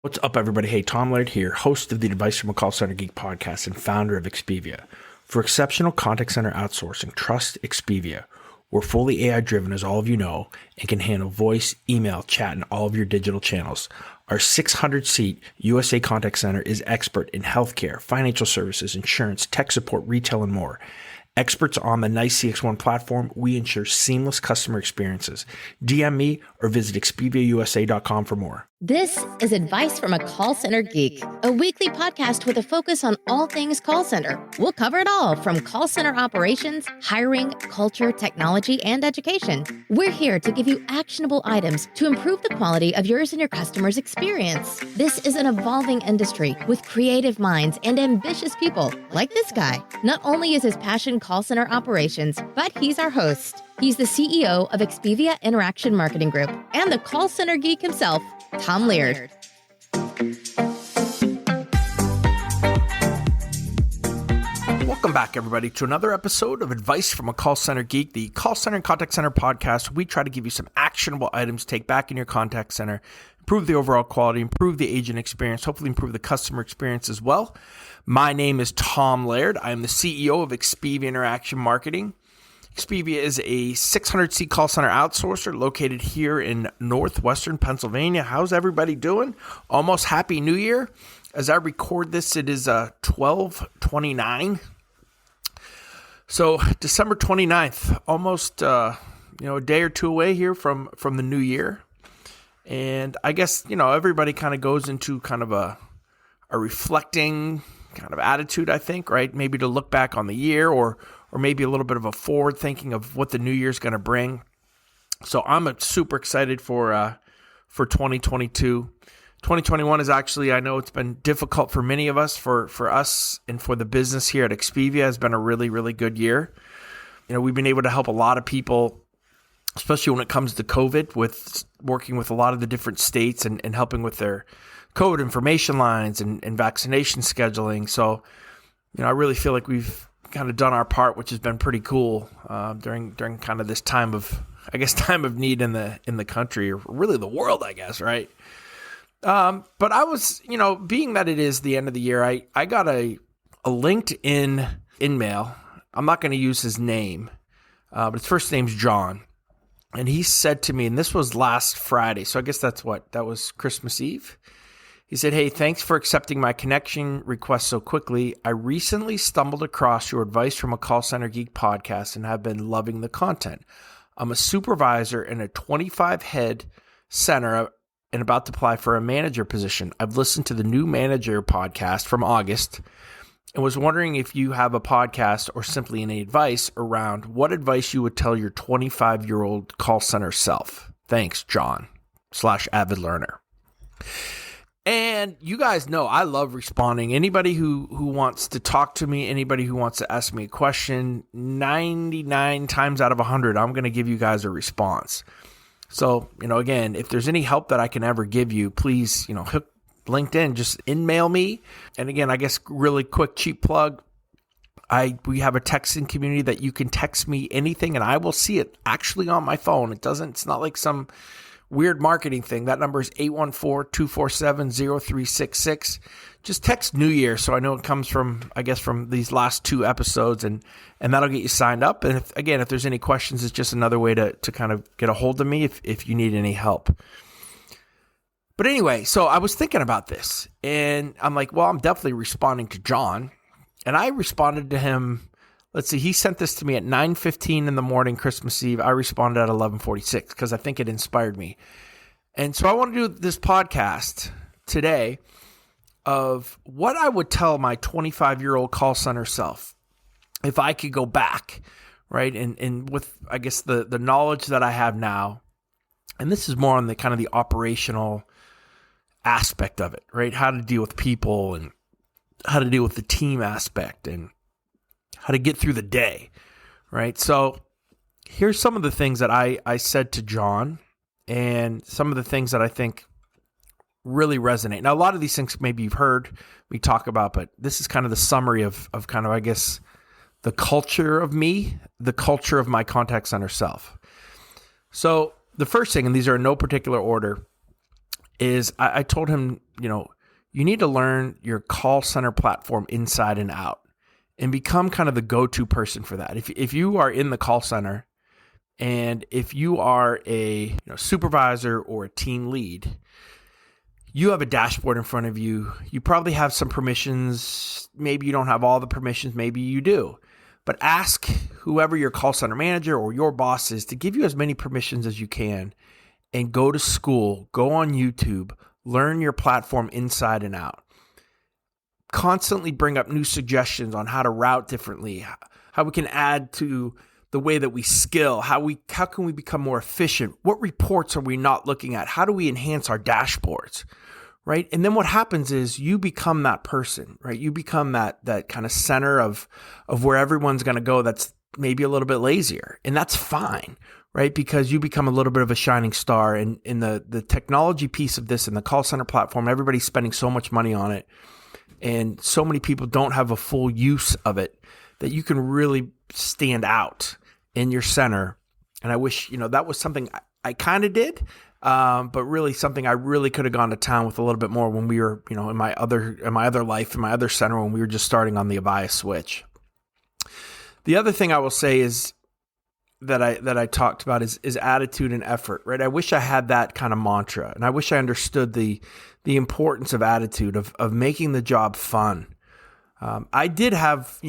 What's up, everybody? Hey, Tom Laird here, host of the Advice from a Call Center Geek podcast and founder of Expedia. For exceptional contact center outsourcing, trust Expedia. We're fully AI-driven, as all of you know, and can handle voice, email, chat, and all of your digital channels. Our 600-seat USA contact center is expert in healthcare, financial services, insurance, tech support, retail, and more. Experts on the NICE CX1 platform, we ensure seamless customer experiences. DM me or visit expediausa.com for more. This is Advice from a Call Center Geek, a weekly podcast with a focus on all things call center. We'll cover it all from call center operations, hiring, culture, technology, and education. We're here to give you actionable items to improve the quality of yours and your customers' experience. This is an evolving industry with creative minds and ambitious people like this guy. Not only is his passion call center operations, but he's our host. He's the CEO of Expedia Interaction Marketing Group and the Call Center Geek himself, Tom Laird. Welcome back, everybody, to another episode of Advice from a Call Center Geek, the call center and contact center podcast. We try to give you some actionable items to take back in your contact center, improve the overall quality, improve the agent experience, hopefully improve the customer experience as well. My name is Tom Laird. I am the CEO of Expedia Interaction Marketing. Expedia is a 600-seat call center outsourcer located here in northwestern Pennsylvania. How's everybody doing? Almost Happy New Year. As I record this, it is 12/29. So December 29th, almost a day or two away here from the new year. And I guess, everybody kind of goes into kind of a reflecting kind of attitude, I think, right? Maybe to look back on the year or maybe a little bit of a forward thinking of what the new year's going to bring. So I'm super excited for 2022. 2021 is actually, I know it's been difficult for many of us, for us and for the business here at Expedia has been a really, really good year. We've been able to help a lot of people, especially when it comes to COVID, with working with a lot of the different states and helping with their COVID information lines and vaccination scheduling. So, I really feel like we've kind of done our part, which has been pretty cool during kind of this time of need in the country, or really the world, I guess, right? But I was, being that it is the end of the year, I got a LinkedIn email. I'm not going to use his name, but his first name's John. And he said to me, and this was last Friday, so I guess that was Christmas Eve. He said, "Hey, thanks for accepting my connection request so quickly. I recently stumbled across your Advice from a Call Center Geek podcast and have been loving the content. I'm a supervisor in a 25-head center and about to apply for a manager position. I've listened to the new manager podcast from August and was wondering if you have a podcast or simply any advice around what advice you would tell your 25-year-old call center self. Thanks, John /Avid learner." And you guys know I love responding. Anybody who wants to talk to me, anybody who wants to ask me a question, 99 times out of 100, I'm going to give you guys a response. So, again, if there's any help that I can ever give you, please, hook LinkedIn, just email me. And again, I guess really quick, cheap plug. We have a texting community that you can text me anything and I will see it actually on my phone. It's not like some weird marketing thing. That number is 814-247-0366. Just text New Year so I know it comes from these last two episodes, and that'll get you signed up. And if there's any questions, it's just another way to kind of get a hold of me if you need any help. But anyway, so I was thinking about this and I'm like, well, I'm definitely responding to John. And I responded to him. Let's see, he sent this to me at 9:15 in the morning, Christmas Eve. I responded at 11:46 because I think it inspired me. And so I want to do this podcast today of what I would tell my 25-year-old call center self if I could go back, right? And with, I guess, the knowledge that I have now, and this is more on the kind of the operational aspect of it, right? How to deal with people and how to deal with the team aspect and how to get through the day, right? So here's some of the things that I said to John and some of the things that I think really resonate. Now, a lot of these things maybe you've heard me talk about, but this is kind of the summary of kind of, I guess, the culture of me, the culture of my contact center self. So the first thing, and these are in no particular order, is I told him, you need to learn your call center platform inside and out and become kind of the go-to person for that. If you are in the call center and if you are a supervisor or a team lead, you have a dashboard in front of you. You probably have some permissions. Maybe you don't have all the permissions. Maybe you do. But ask whoever your call center manager or your boss is to give you as many permissions as you can, and go to school, go on YouTube, learn your platform inside and out. Constantly bring up new suggestions on how to route differently, how we can add to the way that we skill, how can we become more efficient? What reports are we not looking at? How do we enhance our dashboards, right? And then what happens is you become that person, right? You become that kind of center of where everyone's going to go that's maybe a little bit lazier. And that's fine, right? Because you become a little bit of a shining star. And in the technology piece of this and the call center platform, everybody's spending so much money on it. And so many people don't have a full use of it that you can really stand out in your center. And I wish, that was something I kind of did, but really something I really could have gone to town with a little bit more when we were, in my other life, in my other center, when we were just starting on the Avaya switch. The other thing I will say is that I talked about is attitude and effort, right? I wish I had that kind of mantra, and I wish I understood the importance of attitude, of making the job fun. I did have,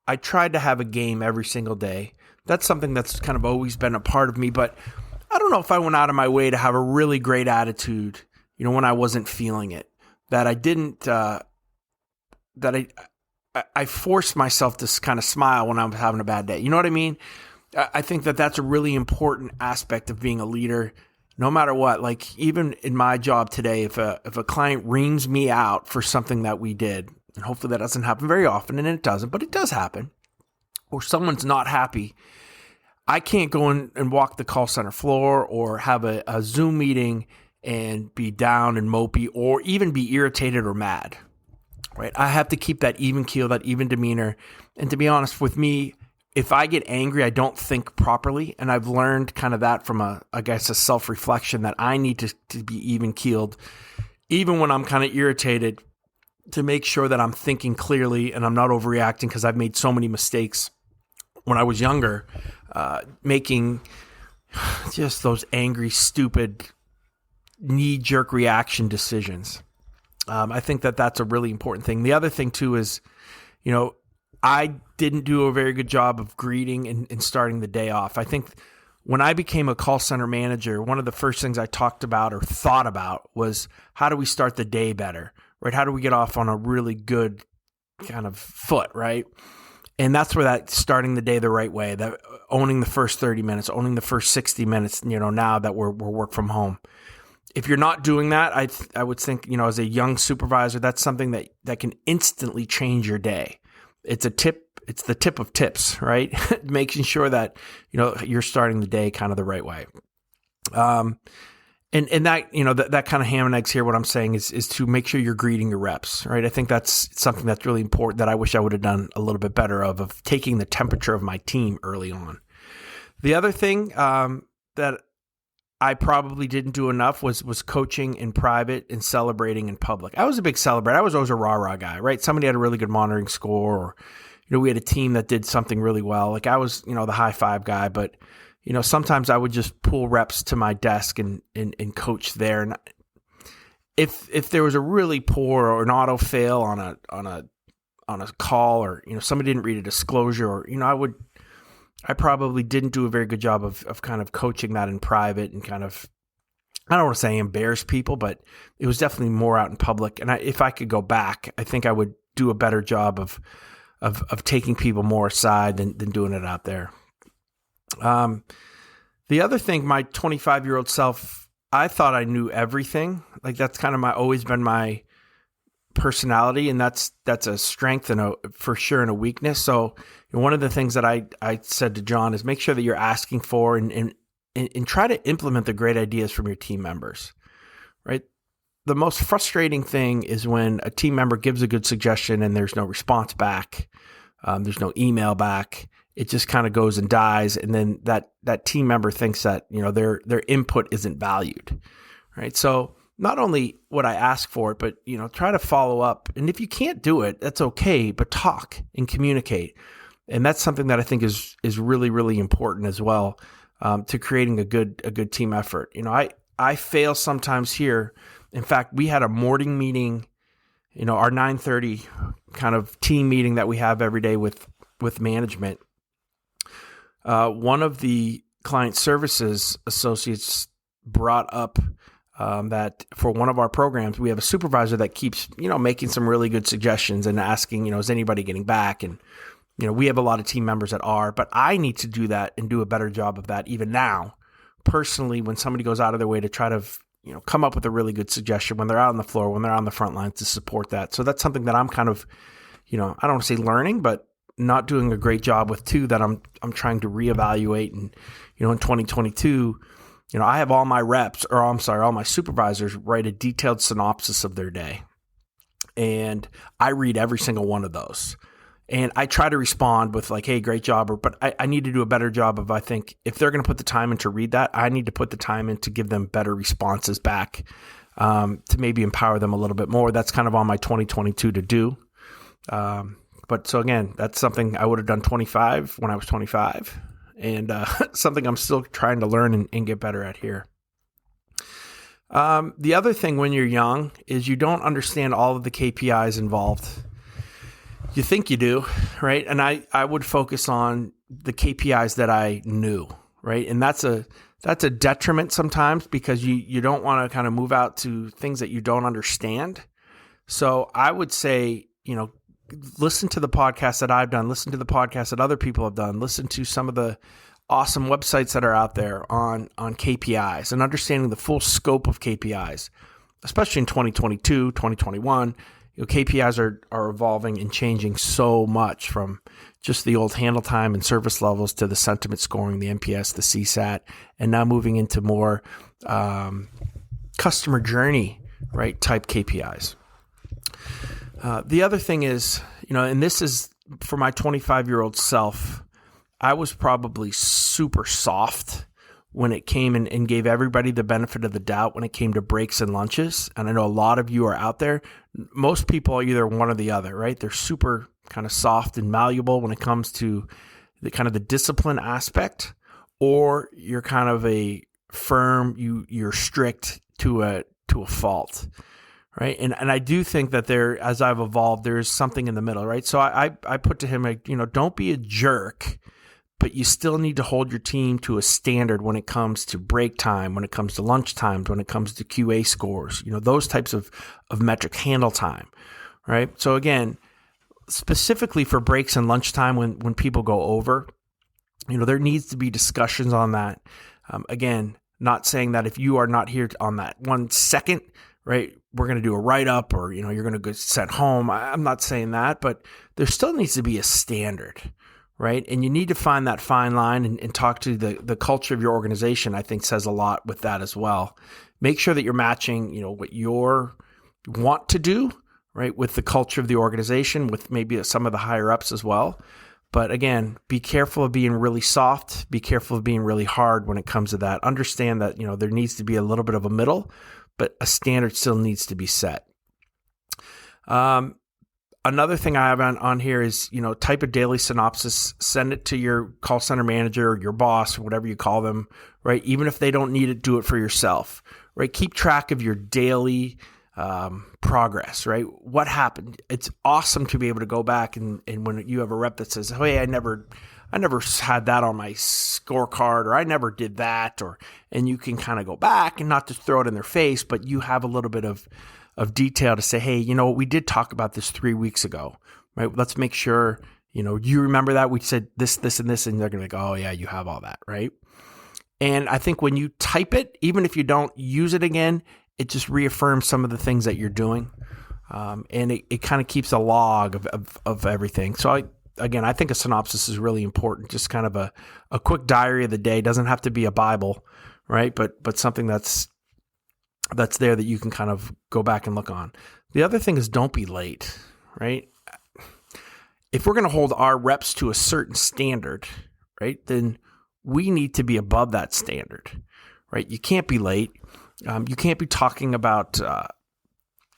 I tried to have a game every single day. That's something that's kind of always been a part of me, but I don't know if I went out of my way to have a really great attitude, when I wasn't feeling it, that I didn't, that I forced myself to kind of smile when I'm having a bad day. You know what I mean? I think that that's a really important aspect of being a leader, no matter what. Like even in my job today, if a client reams me out for something that we did, and hopefully that doesn't happen very often, and it doesn't, but it does happen, or someone's not happy, I can't go in and walk the call center floor or have a Zoom meeting and be down and mopey or even be irritated or mad, right? I have to keep that even keel, that even demeanor. And to be honest with me, if I get angry, I don't think properly. And I've learned kind of that from a self-reflection that I need to be even keeled, even when I'm kind of irritated, to make sure that I'm thinking clearly and I'm not overreacting, because I've made so many mistakes when I was younger, making just those angry, stupid, knee-jerk reaction decisions. I think that that's a really important thing. The other thing too is, I didn't do a very good job of greeting and starting the day off. I think when I became a call center manager, one of the first things I talked about or thought about was, how do we start the day better, right? How do we get off on a really good kind of foot, right? And that's where that starting the day the right way, that owning the first 30 minutes, owning the first 60 minutes, now that we're work from home. If you're not doing that, I would think, as a young supervisor, that's something that can instantly change your day. It's a tip. It's the tip of tips, right? Making sure that, you're starting the day kind of the right way. And that, that kind of ham and eggs here, what I'm saying is to make sure you're greeting your reps, right? I think that's something that's really important that I wish I would have done a little bit better of taking the temperature of my team early on. The other thing that I probably didn't do enough was coaching in private and celebrating in public. I was a big celebrator. I was always a rah-rah guy, right? Somebody had a really good monitoring score, or, we had a team that did something really well. Like I was, the high five guy, but sometimes I would just pull reps to my desk and coach there. And if there was a really poor or an auto fail on a call, or somebody didn't read a disclosure, or I probably didn't do a very good job of kind of coaching that in private and kind of, I don't want to say embarrass people, but it was definitely more out in public. And if I could go back, I think I would do a better job of taking people more aside than doing it out there. The other thing, my 25-year-old self, I thought I knew everything. Like that's kind of always been my personality, and that's a strength and for sure and a weakness. So one of the things that I said to John is make sure that you're asking for and try to implement the great ideas from your team members, right? The most frustrating thing is when a team member gives a good suggestion and there's no response back. There's no email back. It just kind of goes and dies. And then that team member thinks that, their input isn't valued, right? So not only would I ask for it, but, try to follow up. And if you can't do it, that's okay, but talk and communicate. And that's something that I think is really, really important as well, to creating a good team effort. I fail sometimes here. In fact, we had a morning meeting, our 9:30 kind of team meeting that we have every day with management. One of the client services associates brought up that for one of our programs, we have a supervisor that keeps, making some really good suggestions and asking, is anybody getting back? And, we have a lot of team members that are, but I need to do that and do a better job of that even now. Personally, when somebody goes out of their way to try to, come up with a really good suggestion when they're out on the floor, when they're on the front lines, to support that. So that's something that I'm kind of, I don't want to say learning, but not doing a great job with too, that I'm trying to reevaluate. And, in 2022, I have all my all my supervisors write a detailed synopsis of their day. And I read every single one of those. And I try to respond with like, hey, great job. But I need to do a better job of, I think, if they're going to put the time in to read that, I need to put the time in to give them better responses back, to maybe empower them a little bit more. That's kind of on my 2022 to do. But so again, that's something I would have done when I was 25, and something I'm still trying to learn and get better at here. The other thing when you're young is you don't understand all of the KPIs involved. You think you do, right? And I would focus on the KPIs that I knew, right? And that's a detriment sometimes, because you don't want to kind of move out to things that you don't understand. So I would say, listen to the podcast that I've done, listen to the podcast that other people have done, listen to some of the awesome websites that are out there on KPIs and understanding the full scope of KPIs, especially in 2022, 2021. KPIs are evolving and changing so much, from just the old handle time and service levels to the sentiment scoring, the NPS, the CSAT, and now moving into more customer journey, right, type KPIs. The other thing is, and this is for my 25-year-old self, I was probably super soft when it came and gave everybody the benefit of the doubt when it came to breaks and lunches. And I know a lot of you are out there. Most people are either one or the other, right? They're super kind of soft and malleable when it comes to the kind of the discipline aspect, or you're kind of a firm, you're strict to a fault, right? And I do think that as I've evolved, there's something in the middle, right? So I put to him, like, don't be a jerk, but you still need to hold your team to a standard when it comes to break time, when it comes to lunch times, when it comes to QA scores, those types of metric, handle time, right? So again, specifically for breaks and lunchtime, when people go over, there needs to be discussions on that. Again, not saying that if you are not here on that 1 second, right, we're going to do a write-up, or, you're going to get sent home. I'm not saying that, but there still needs to be a standard, right? And you need to find that fine line and talk to the culture of your organization. I think says a lot with that as well. Make sure that you're matching, what you want to do, right, with the culture of the organization, with maybe some of the higher ups as well. But again, be careful of being really soft. Be careful of being really hard when it comes to that. Understand that, there needs to be a little bit of a middle, but a standard still needs to be set. Another thing I have on here is, type a daily synopsis, send it to your call center manager or your boss, or whatever you call them, right? Even if they don't need it, do it for yourself, right? Keep track of your daily progress, right? What happened? It's awesome to be able to go back and when you have a rep that says, hey, I never had that on my scorecard, or I never did that, and you can kind of go back and not just throw it in their face, but you have a little bit of detail to say, hey, we did talk about this 3 weeks ago, right? Let's make sure, you remember that we said this, this, and this, and they're going to be like, oh yeah, you have all that, right? And I think when you type it, even if you don't use it again, it just reaffirms some of the things that you're doing. And it kind of keeps a log of everything. So I think a synopsis is really important. Just kind of a quick diary of the day. Doesn't have to be a Bible, right? But something that's there that you can kind of go back and look on. The other thing is, don't be late, right? If we're going to hold our reps to a certain standard, right, then we need to be above that standard, right? You can't be late. You can't be talking about,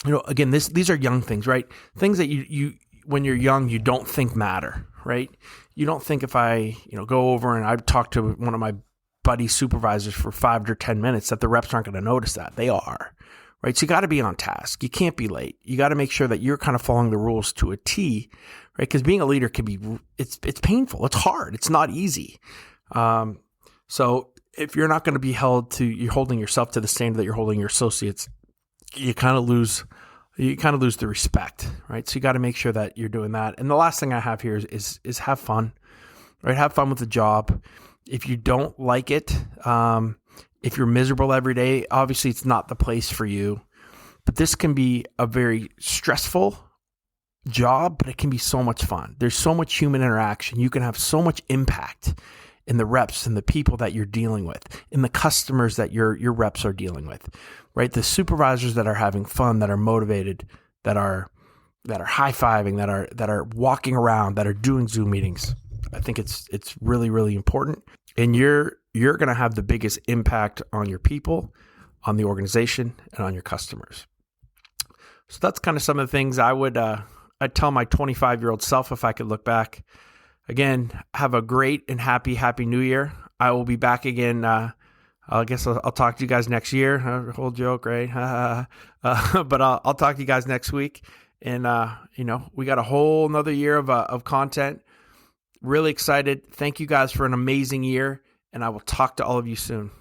again, these are young things, right? Things that you when you're young, you don't think matter, right? You don't think if I, go over and I talk to one of my buddy supervisors for 5 or 10 minutes that the reps aren't going to notice that. They are, right? So you got to be on task. You can't be late. You got to make sure that you're kind of following the rules to a T, right? Because being a leader can be, it's painful. It's hard. It's not easy. So if you're not going to be you're holding yourself to the standard that you're holding your associates, you kind of lose the respect, right? So you got to make sure that you're doing that. And the last thing I have here is have fun, right? Have fun with the job. If you don't like it, if you're miserable every day, obviously it's not the place for you. But this can be a very stressful job, but it can be so much fun. There's so much human interaction. You can have so much impact in the reps and the people that you're dealing with, in the customers that your reps are dealing with, right? The supervisors that are having fun, that are motivated, that are high-fiving, that are walking around, that are doing Zoom meetings. I think it's really, really important. And you're going to have the biggest impact on your people, on the organization, and on your customers. So that's kind of some of the things I'd tell my 25-year-old self if I could look back. Again, have a great and happy New Year. I will be back again. I guess I'll talk to you guys next year. Whole joke, right? But I'll talk to you guys next week. And, we got a whole nother year of content. Really excited. Thank you guys for an amazing year. And I will talk to all of you soon.